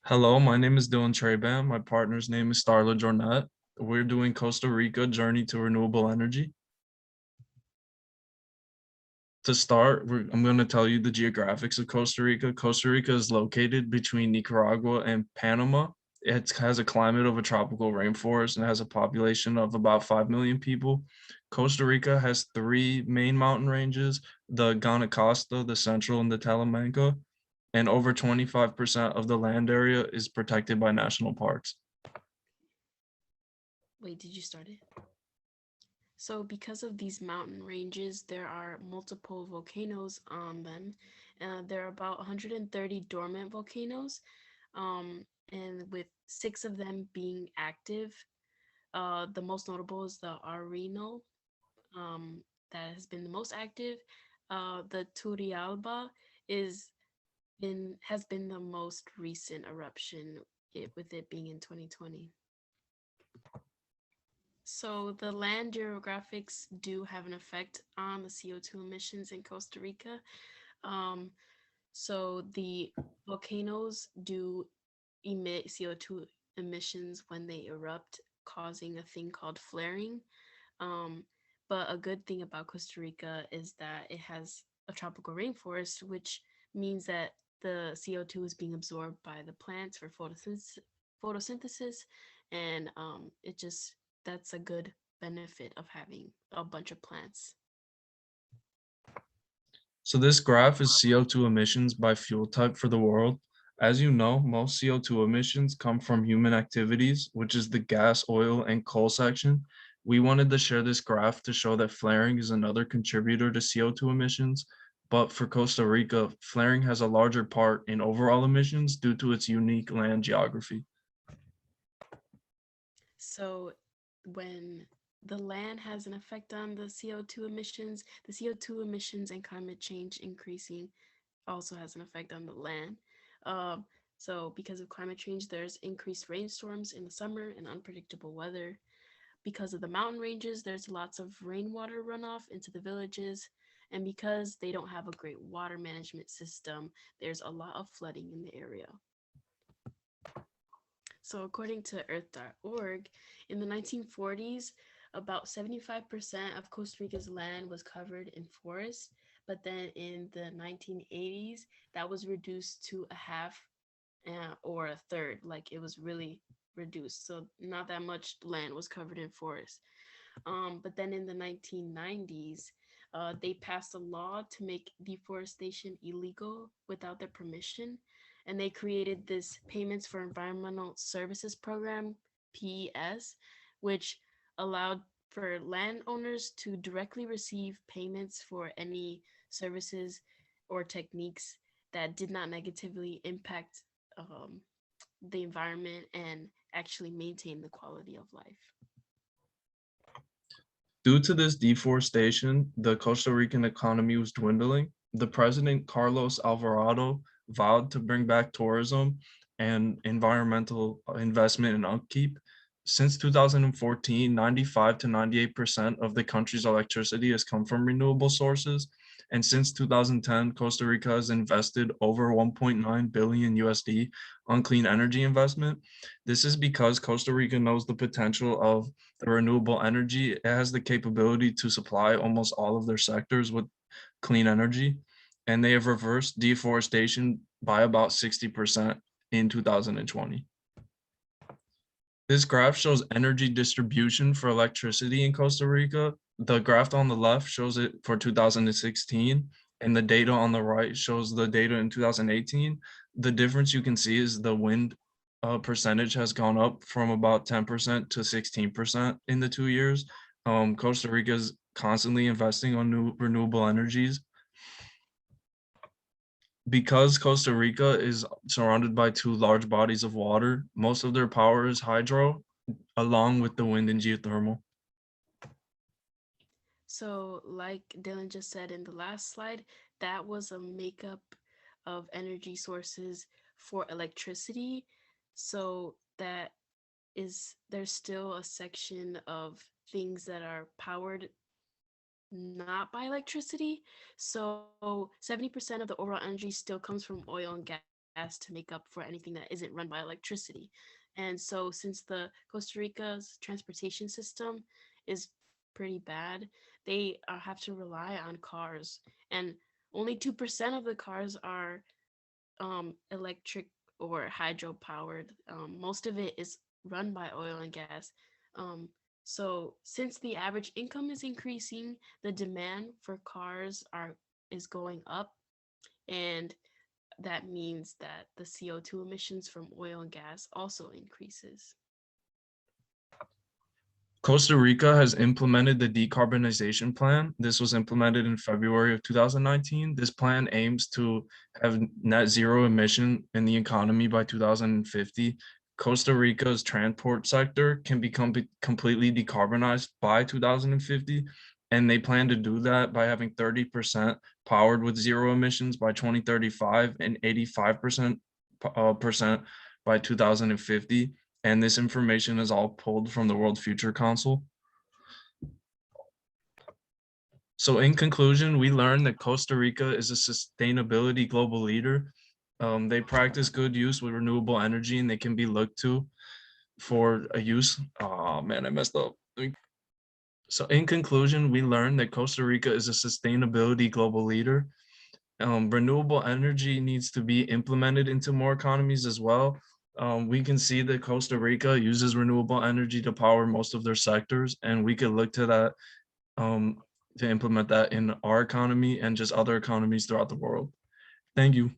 Hello, my name is Dylan Traband. My partner's name is Starla Journet. We're doing Costa Rica Journey to Renewable Energy. To start, I'm going to tell you the geographics of Costa Rica. Costa Rica is located between Nicaragua and Panama. It has a climate of a tropical rainforest and has a population of about 5 million people. Costa Rica has three main mountain ranges, the Costa, the Central, and the Talamanca, and over 25% of the land area is protected by national parks. Wait, did you start it? So, because of these mountain ranges, there are multiple volcanoes on them. There are about 130 dormant volcanoes, and with six of them being active. The most notable is the Arenal, that has been the most active. The Turrialba is been has been the most recent eruption, with it being in 2020. So the land geographics do have an effect on the CO2 emissions in Costa Rica. Um, so the volcanoes do emit CO2 emissions when they erupt, causing a thing called flaring. Um, but a good thing about Costa Rica is that it has a tropical rainforest, which means that the CO2 is being absorbed by the plants for photosynthesis, and it just that's a good benefit of having a bunch of plants. So this graph is CO2 emissions by fuel type for the world. As you know, most CO2 emissions come from human activities, which is the gas, oil, and coal section. We wanted to share this graph to show that flaring is another contributor to CO2 emissions, but for Costa Rica, flaring has a larger part in overall emissions due to its unique land geography. So when the land has an effect on the CO2 emissions, the CO2 emissions and climate change increasing also has an effect on the land. Um, so because of climate change, there's increased rainstorms in the summer and unpredictable weather. Because of the mountain ranges, there's lots of rainwater runoff into the villages. And because they don't have a great water management system, there's a lot of flooding in the area. So, according to Earth.org, in the 1940s, about 75% of Costa Rica's land was covered in forests. But then in the 1980s, that was reduced to a half, or a third. Like, it was really reduced. So, not that much land was covered in forests. But then in the 1990s, they passed a law to make deforestation illegal without their permission. And they created this Payments for Environmental Services program, PES, which allowed for landowners to directly receive payments for any services or techniques that did not negatively impact the environment and actually maintain the quality of life. Due to this deforestation, the Costa Rican economy was dwindling. The president, Carlos Alvarado, vowed to bring back tourism and environmental investment and upkeep. Since 2014, 95 to 98% of the country's electricity has come from renewable sources. And since 2010, Costa Rica has invested over 1.9 billion USD on clean energy investment. This is because Costa Rica knows the potential of the renewable energy. It has the capability to supply almost all of their sectors with clean energy, and they have reversed deforestation by about 60% in 2020. This graph shows energy distribution for electricity in Costa Rica. The graph on the left shows it for 2016, and the data on the right shows the data in 2018. The difference you can see is the wind percentage has gone up from about 10% to 16% in the 2 years. Costa Rica is constantly investing on new renewable energies. Because Costa Rica is surrounded by two large bodies of water, most of their power is hydro, along with the wind and geothermal. So, like Dylan just said in the last slide, that was a makeup of energy sources for electricity. So, that is, there's still a section of things that are powered not by electricity. So, 70% of the overall energy still comes from oil and gas. gas to make up for anything that isn't run by electricity. And so, since the Costa Rica's transportation system is pretty bad, they have to rely on cars, and only 2% of the cars are electric or hydro powered. Most of it is run by oil and gas. Um, so since the average income is increasing, the demand for cars are is going up, and that means that the CO2 emissions from oil and gas also increases. Costa Rica has implemented the decarbonization plan. This was implemented in February of 2019. This plan aims to have net zero emission in the economy by 2050. Costa Rica's transport sector can become completely decarbonized by 2050, and they plan to do that by having 30% powered with zero emissions by 2035 and 85% percent by 2050. And this information is all pulled from the World Future Council. So in conclusion, we learned that Costa Rica is a sustainability global leader. They practice good use with renewable energy, and they can be looked to for a use. Oh man, I messed up. So in conclusion, we learned that Costa Rica is a sustainability global leader. Renewable energy needs to be implemented into more economies as well. We can see that Costa Rica uses renewable energy to power most of their sectors, and we could look to that to implement that in our economy and just other economies throughout the world. Thank you.